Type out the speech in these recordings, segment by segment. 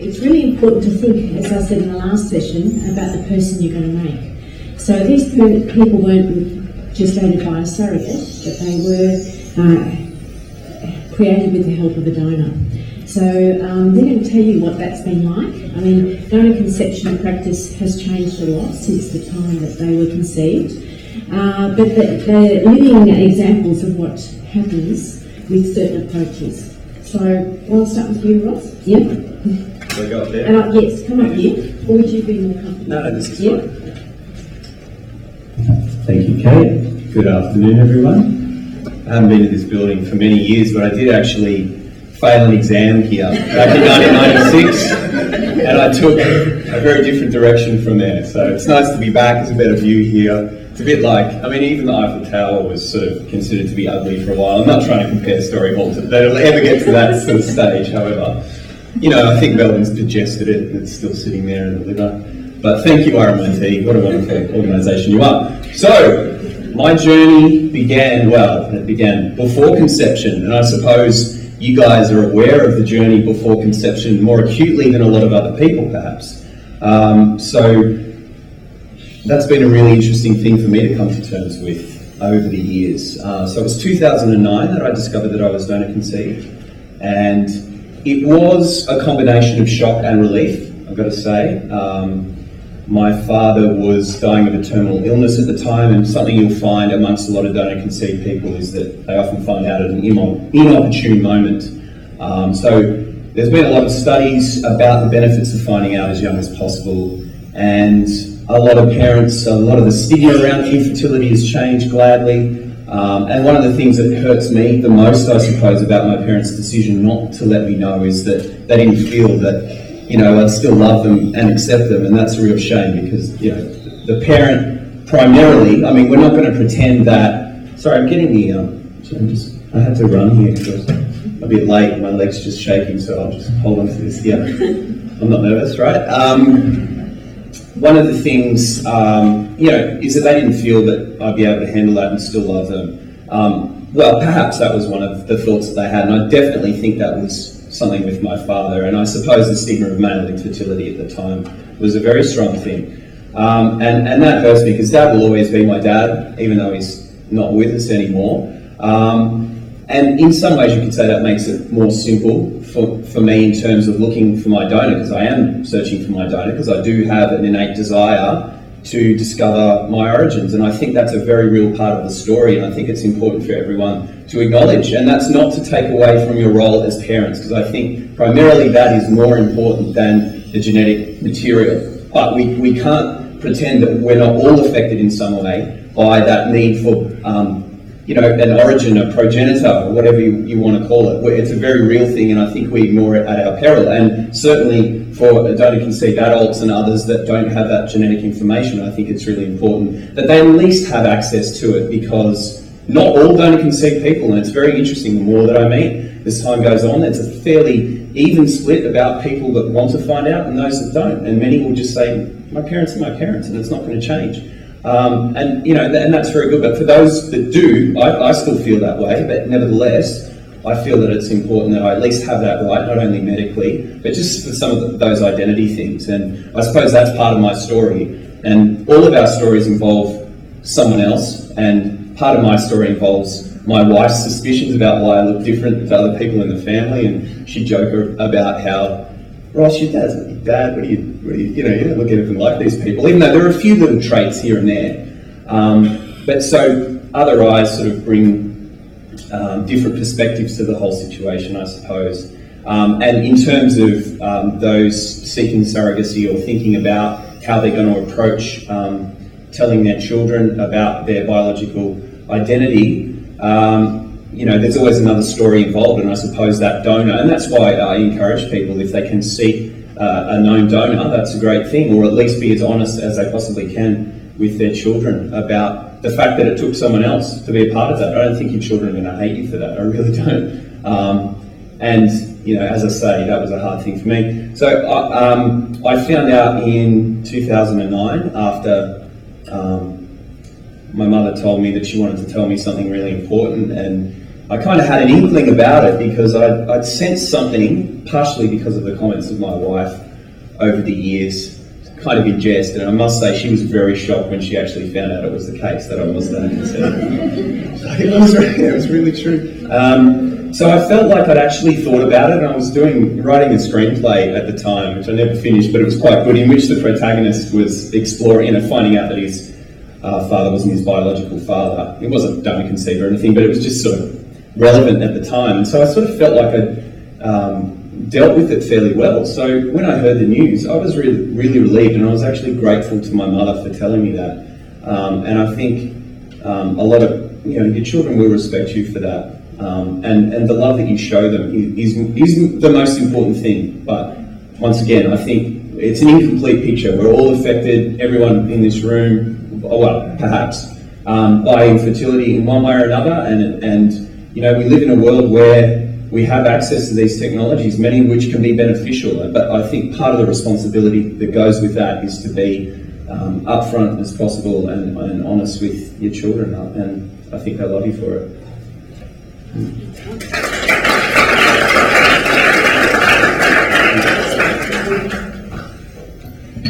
it's really important to think, as I said in the last session, about the person you're going to make. So these people weren't gestated by a surrogate, but they were created with the help of a donor. So they're going to tell you what that's been like. I mean, donor conception practice has changed a lot since the time that they were conceived, but they're living examples of what happens with certain approaches. So I'll start with you, Ross. Yep. So go up there? Yes, come up here. Or would you be more comfortable? No, this is fine. Thank you, Kate. Good afternoon, everyone. I haven't been to this building for many years, but I did actually fail an exam here back in 1996, and I took a very different direction from there. So it's nice to be back. There's a better view here. It's a bit like, I mean, even the Eiffel Tower was sort of considered to be ugly for a while. I'm not trying to compare Story Hall to that. It'll ever get to that sort of stage, however. You know, I think Melbourne's digested it and it's still sitting there in the liver. But thank you, RMIT. What a wonderful organisation you are. So, my journey began before conception, and I suppose you guys are aware of the journey before conception more acutely than a lot of other people, perhaps. So that's been a really interesting thing for me to come to terms with over the years. So it was 2009 that I discovered that I was donor conceived, and it was a combination of shock and relief, I've got to say. My father was dying of a terminal illness at the time, and something you'll find amongst a lot of donor conceived people is that they often find out at an inopportune moment. So there's been a lot of studies about the benefits of finding out as young as possible, and a lot of parents, a lot of the stigma around infertility has changed gladly. And one of the things that hurts me the most, I suppose, about my parents' decision not to let me know is that they didn't feel that, you know, I'd still love them and accept them, and that's a real shame because, you know, the parent primarily, I mean, we're not going to pretend that, sorry, I'm getting the, I had to run here because I was a bit late, my leg's just shaking, so I'll just hold on to this, yeah. I'm not nervous, right? One of the things, you know, is that they didn't feel that I'd be able to handle that and still love them. Well, perhaps that was one of the thoughts that they had, and I definitely think that was something with my father, and I suppose the stigma of male infertility at the time was a very strong thing. And that hurts me because Dad will always be my dad, even though he's not with us anymore. And in some ways you could say that makes it more simple for me in terms of looking for my donor, because I am searching for my donor, because I do have an innate desire to discover my origins, and I think that's a very real part of the story, and I think it's important for everyone to acknowledge. And that's not to take away from your role as parents, because I think primarily that is more important than the genetic material. But we can't pretend that we're not all affected in some way by that need for you know, an origin, a progenitor, or whatever you want to call it. It's a very real thing, and I think we ignore it at our peril. And certainly for donor-conceived adults and others that don't have that genetic information, I think it's really important that they at least have access to it, because not all donor-conceived people, and it's very interesting, the more that I meet as time goes on, it's a fairly even split about people that want to find out and those that don't. And many will just say, my parents are my parents, and it's not going to change. And you know, and that's very good. But for those that do, I still feel that way. But nevertheless, I feel that it's important that I at least have that right, not only medically, but just for some of those identity things. And I suppose that's part of my story. And all of our stories involve someone else. And part of my story involves my wife's suspicions about why I look different to other people in the family. And she'd joke about how, Ross, your dad's not your dad, what do you know, you don't look anything like these people, even though there are a few little traits here and there. But so other eyes sort of bring different perspectives to the whole situation, I suppose. And in terms of those seeking surrogacy or thinking about how they're going to approach telling their children about their biological identity, you know, there's always another story involved, and I suppose that donor, and that's why I encourage people, if they can seek a known donor, that's a great thing, or at least be as honest as they possibly can with their children about the fact that it took someone else to be a part of that. I don't think your children are going to hate you for that, I really don't. And, you know, as I say, that was a hard thing for me. So I found out in 2009 after my mother told me that she wanted to tell me something really important, and I kind of had an inkling about it because I'd sensed something, partially because of the comments of my wife over the years, kind of in jest, and I must say she was very shocked when she actually found out it was the case that I was donor conceived. It was really true. So I felt like I'd actually thought about it, and I was writing a screenplay at the time, which I never finished, but it was quite good, in which the protagonist was exploring, finding out that his father wasn't his biological father. It wasn't donor conceived or anything, but it was just sort of relevant at the time, and so I sort of felt like I'd dealt with it fairly well. So when I heard the news, I was really, really relieved, and I was actually grateful to my mother for telling me that. And I think a lot of, your children will respect you for that. And the love that you show them is the most important thing. But once again, I think it's an incomplete picture. We're all affected, everyone in this room, well, perhaps, by infertility in one way or another. And we live in a world where we have access to these technologies, many of which can be beneficial. But I think part of the responsibility that goes with that is to be upfront as possible and honest with your children. And I think I love you for it.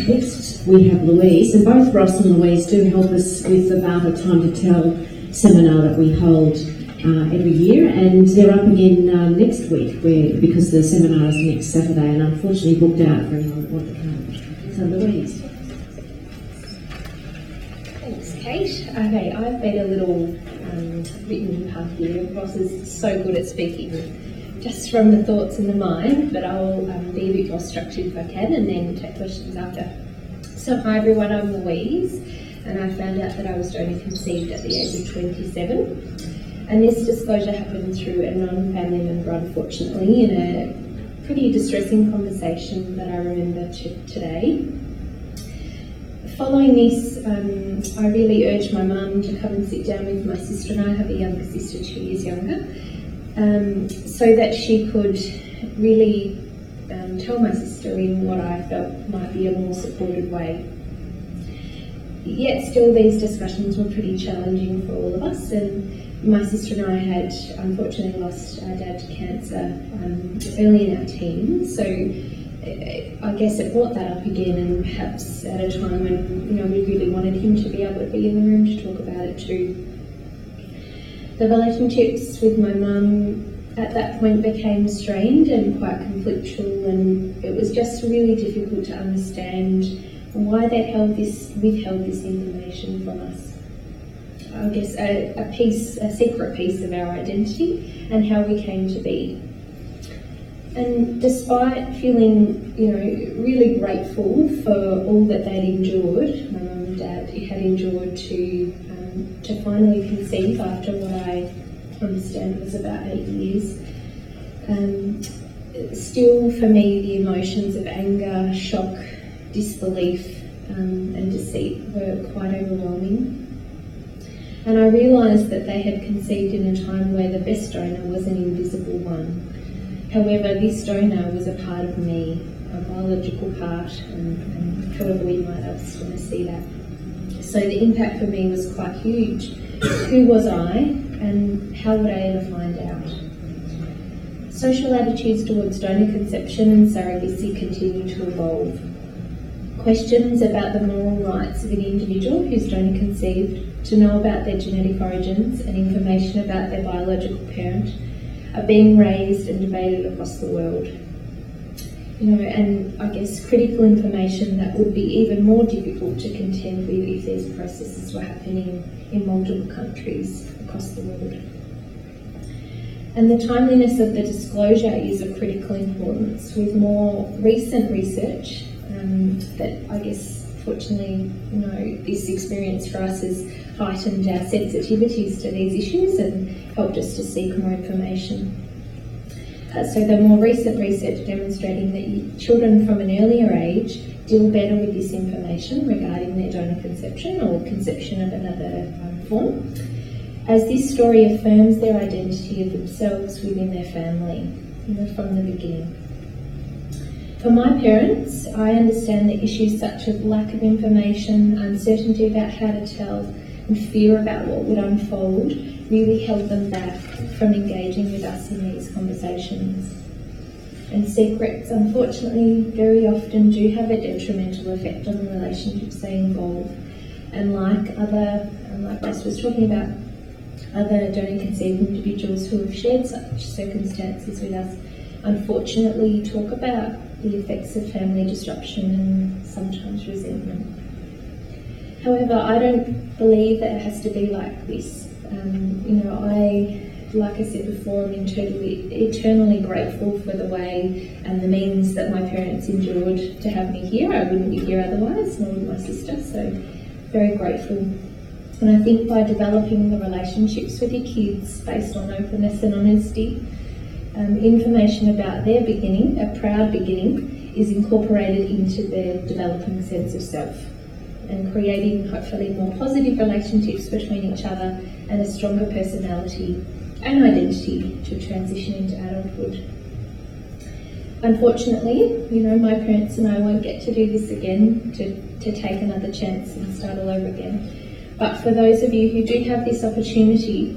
Next we have Louise, and both Ross and Louise do help us with the Vata Time to Tell seminar that we hold every year, and they're up again next week because the seminar is next Saturday, and unfortunately booked out for anyone that wants to come. So Louise. Thanks, Kate. Okay, I've made a little written part here. Ross is so good at speaking just from the thoughts in the mind, but I'll be a bit more structured if I can, and then take questions after. So hi everyone, I'm Louise, and I found out that I was donor conceived at the age of 27. And this disclosure happened through a non-family member, unfortunately, in a pretty distressing conversation that I remember today. Following this, I really urged my mum to come and sit down with my sister, and I have a younger sister, 2 years younger, so that she could really tell my sister in what I felt might be a more supportive way. Yet still these discussions were pretty challenging for all of us, and my sister and I had unfortunately lost our dad to cancer early in our teens, so I guess it brought that up again, and perhaps at a time when we really wanted him to be able to be in the room to talk about it too. The relationships with my mum at that point became strained and quite conflictual, and it was just really difficult to understand why they withheld this information from us. I guess a secret piece of our identity and how we came to be. And despite feeling, really grateful for all that they'd endured, my mum and dad had endured to finally conceive after what I understand was about 8 years. Still, for me, the emotions of anger, shock, disbelief, and deceit were quite overwhelming. And I realised that they had conceived in a time where the best donor was an invisible one. However, this donor was a part of me, a biological part, and however we might else want to see that. So the impact for me was quite huge. Who was I, and how would I ever find out? Social attitudes towards donor conception and surrogacy continue to evolve. Questions about the moral rights of an individual who's donor conceived to know about their genetic origins and information about their biological parent are being raised and debated across the world. And I guess critical information that would be even more difficult to contend with if these processes were happening in multiple countries across the world. And the timeliness of the disclosure is of critical importance, with more recent research that I guess fortunately, this experience for us has heightened our sensitivities to these issues and helped us to seek more information. So the more recent research demonstrating that children from an earlier age deal better with this information regarding their donor conception or conception of another form, as this story affirms their identity of themselves within their family, from the beginning. For my parents, I understand that issues such as lack of information, uncertainty about how to tell, and fear about what would unfold really held them back from engaging with us in these conversations. And secrets, unfortunately, very often do have a detrimental effect on the relationships they involve. And like Ross was talking about, other donor-conceived individuals who have shared such circumstances with us, unfortunately talk about the effects of family disruption and sometimes resentment. However, I don't believe that it has to be like this. Like I said before, I'm eternally grateful for the way and the means that my parents endured to have me here. I wouldn't be here otherwise, nor would my sister, so very grateful. And I think by developing the relationships with your kids based on openness and honesty, information about their beginning, a proud beginning, is incorporated into their developing sense of self and creating hopefully more positive relationships between each other and a stronger personality and identity to transition into adulthood. Unfortunately, my parents and I won't get to do this again, to take another chance and start all over again. But for those of you who do have this opportunity,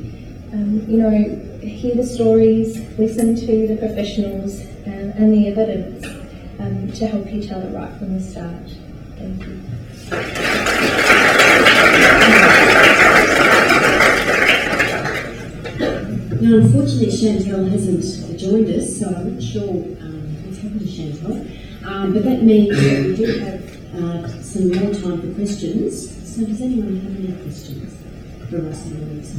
hear the stories, listen to the professionals and the evidence to help you tell it right from the start. Thank you. Now, unfortunately, Chantel hasn't joined us, so I'm not sure what's happened to Chantel. But that means that we do have some more time for questions. So does anyone have any questions for us and Louise?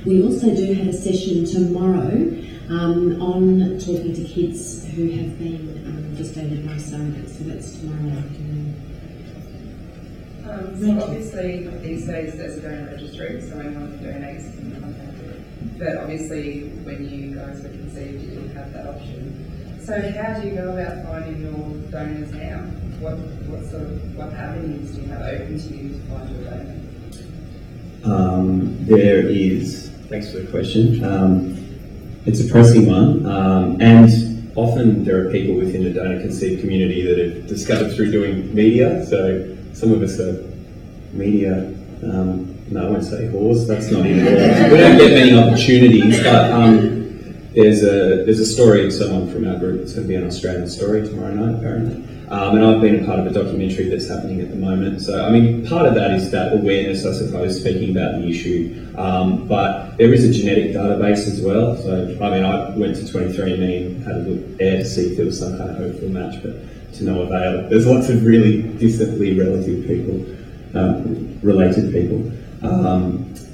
We also do have a session tomorrow on talking to kids who have been gestated by surrogates, so that's tomorrow afternoon. So obviously these days there's a donor registry, so anyone who donates can contact it. But obviously when you guys were conceived you didn't have that option. So how do you go about finding your donors now? What avenues do you have open to you to find your donor? There is, thanks for the question. It's a pressing one, and often there are people within the donor conceived community that have discovered through doing media. So some of us are media, no, I won't say whores, that's not even right. We don't get many opportunities, but there's a story of someone from our group that's going to be an Australian story tomorrow night, apparently. And I've been a part of a documentary that's happening at the moment. So, part of that is that awareness, I suppose, speaking about the issue. But there is a genetic database as well. So, I went to 23andMe and had a look there to see if there was some kind of hopeful match, but to no avail. There's lots of really distantly related people.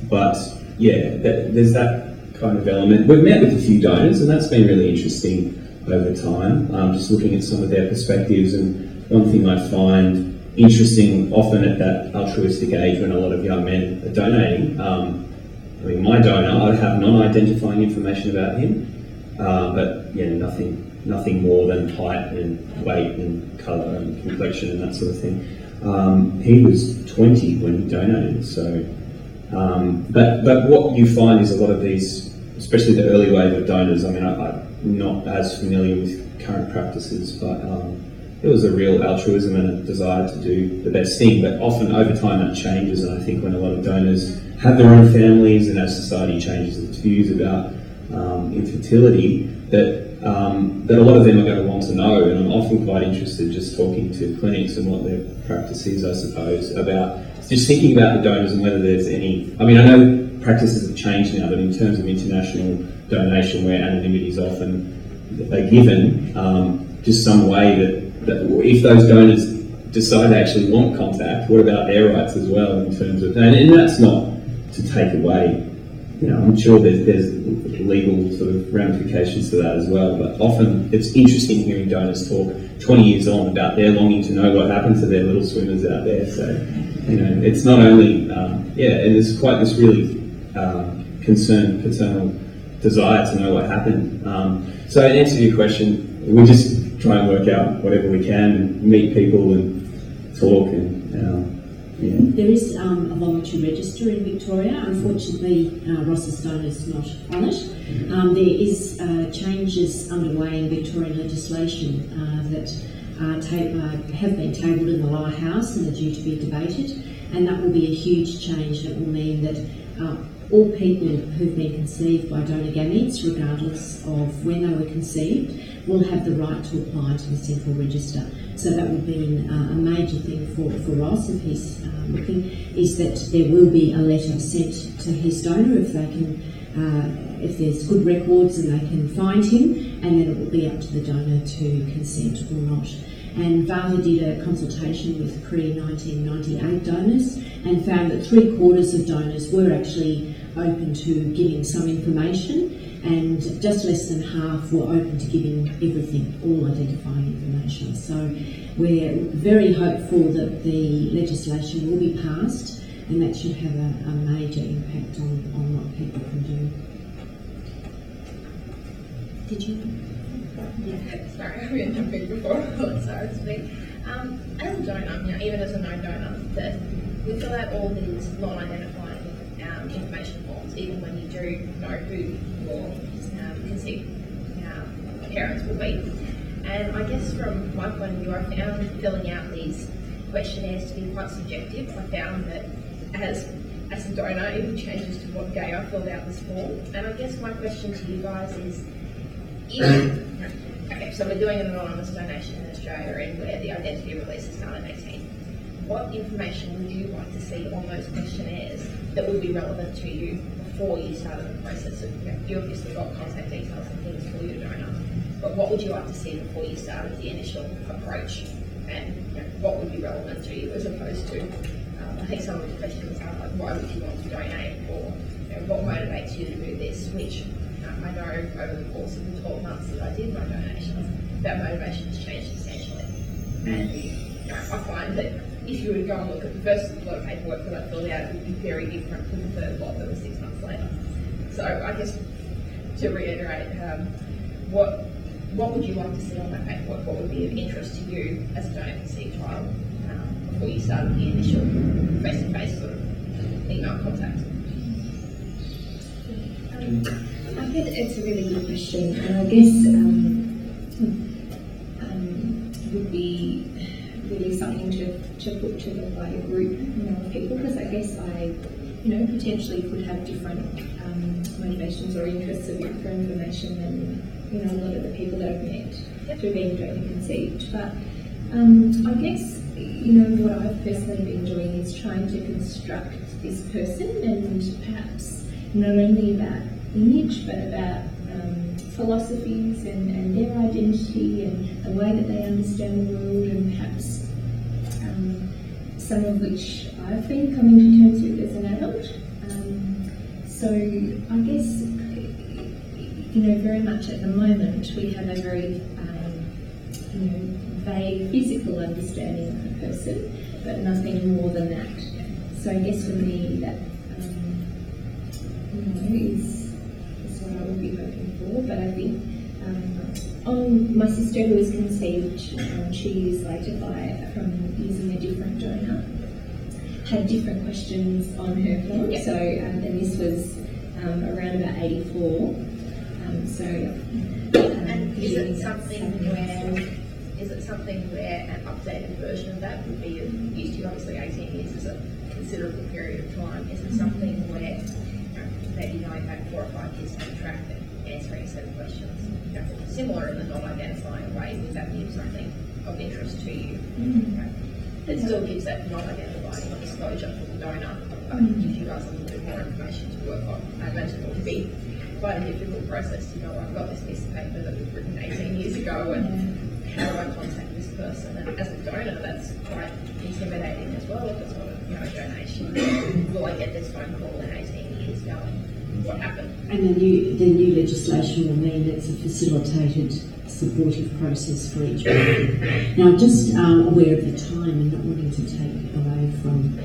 But yeah, there's that kind of element. We've met with a few donors and that's been really interesting over time, just looking at some of their perspectives. And one thing I find interesting often at that altruistic age when a lot of young men are donating, my donor, I have non-identifying information about him, but yeah, nothing more than height and weight and colour and complexion and that sort of thing. He was 20 when he donated, so but what you find is a lot of these, especially the early wave of donors, I'm not as familiar with current practices, but there was a real altruism and a desire to do the best thing, but often over time that changes, and I think when a lot of donors have their own families and as society changes its views about infertility, that a lot of them are going to want to know, and I'm often quite interested just talking to clinics and what their practice is, I suppose, about just thinking about the donors and whether there's any, I know practices have changed now, but in terms of international donation where anonymity is often given, just some way that if those donors decide they actually want contact, what about their rights as well in terms of, and that's not to take away, I'm sure there's legal sort of ramifications to that as well, but often it's interesting hearing donors talk 20 years on about their longing to know what happened to their little swimmers out there. So, it's not only, and there's quite this really concerned paternal desire to know what happened. So in answer to your question, we just try and work out whatever we can and meet people and talk and There is a voluntary register in Victoria. Unfortunately, Ross's donor is not on it. There is changes underway in Victorian legislation that have been tabled in the Lower House and are due to be debated, and that will be a huge change. That will mean that all people who've been conceived by donor gametes, regardless of when they were conceived, will have the right to apply to the central register. So that will be a major thing for Ross, if he's looking, is that there will be a letter sent to his donor if they can, if there's good records and they can find him, and then it will be up to the donor to consent or not. And VAHA did a consultation with pre-1998 donors and found that 3/4 of donors were actually open to giving some information, and just less than half were open to giving everything, all identifying information. So we're very hopeful that the legislation will be passed, and that should have a major impact on what people can do. Did you? Yeah, sorry, I haven't done big before, sorry to speak. As a donor, even as a known donor, that we fill out all these non-identifying information forms, even when you do know who your conceived parents will be. And I guess from my point of view, I found filling out these questionnaires to be quite subjective. I found that as a donor, it even changes to what day I filled out this form. And I guess my question to you guys is, okay, so we're doing an anonymous donation in Australia and where the identity release is done at 18. What information would you like to see on those questionnaires that would be relevant to you before you started the process of, you obviously got contact details and things for your donor, but what would you like to see before you started the initial approach, and what would be relevant to you as opposed to, I think some of the questions are like, why would you want to donate, or what motivates you to do this, which I know over the course of the 12 months that I did my donations, that motivation has changed substantially. And I find that if you were to go and look at the first lot of paperwork that I filled out, it would be very different from the third lot that was 6 months later. So I guess to reiterate, what would you like to see on that paperwork? What would be of interest to you as a donor conceived child before you started the initial face-to-face sort of email contact? I think it's a really good question, and I guess would be really something to put together by a group, of people, because I guess I, potentially could have different motivations or interests for information than, a lot of the people that I've met through being donor conceived. But I guess, what I've personally been doing is trying to construct this person, and perhaps not only about image, but about philosophies and their identity and the way that they understand the world, and perhaps some of which I've been coming to terms with as an adult. So I guess, very much at the moment we have a very vague physical understanding of a person, but nothing more than that. So I guess for me that is what I would be hoping for. But I think on my sister who was conceived, she used Latify from using a different donor, had different questions on her form. So and this was around about 84. And is it something where an updated version of that would be of use to you? Obviously 18 years is a considerable period of time. Is it something where maybe going back 4 or 5 years down the track and answering a set of questions similar in the non-identifying way, would that be something of interest to you? It still gives that non-identifying disclosure for the donor, but gives you guys a little bit more information to work on. I imagine it would be quite a difficult process to go, I've got this piece of paper that was written 18 years ago, and how do I contact this person? And as a donor, that's quite intimidating as well. If it's not a donation, will I get this phone call in 18 years going, what happened? And the new legislation will mean it's a facilitated, supportive process for each person. Now, I'm just aware of the time and not wanting to take away from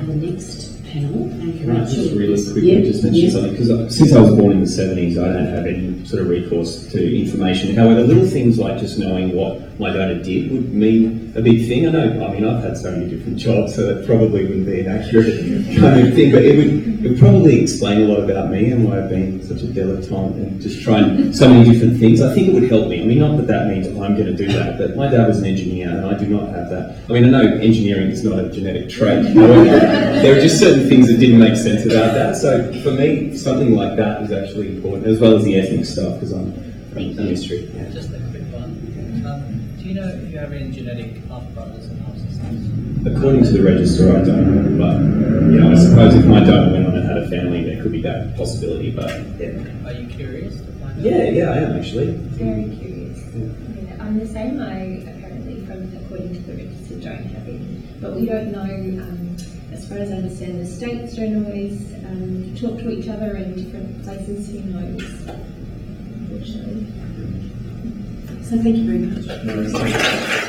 the next panel. And Can I just Rachel really is- quickly yeah, just mention yeah. something? Because since I was born in the 70s, I don't have any sort of recourse to information. However, little things like just knowing what my donor did would mean a big thing. I've had so many different jobs, so that probably wouldn't be an accurate kind of thing, but it would probably explain a lot about me and why I've been such a dilettante and just trying so many different things. I think it would help me. I mean, not that that means I'm going to do that, but my dad was an engineer and I do not have that. I mean, I know engineering is not a genetic trait. However, there are just certain things that didn't make sense about that. So for me, something like that is actually important, as well as the ethnic stuff, because I'm a history. Yeah. Just a quick one. Do you know if you have any genetic half brothers and half sisters? According to the register, I don't know, but I suppose if my donor went on and had a family, there could be that possibility. But yeah, Are you curious to find out? yeah, I am actually. Very curious. Yeah, I'm the same. I apparently, according to the register, don't have it. But we don't know, as far as I understand, the states don't always talk to each other in different places. Who knows? Unfortunately. So thank you very much.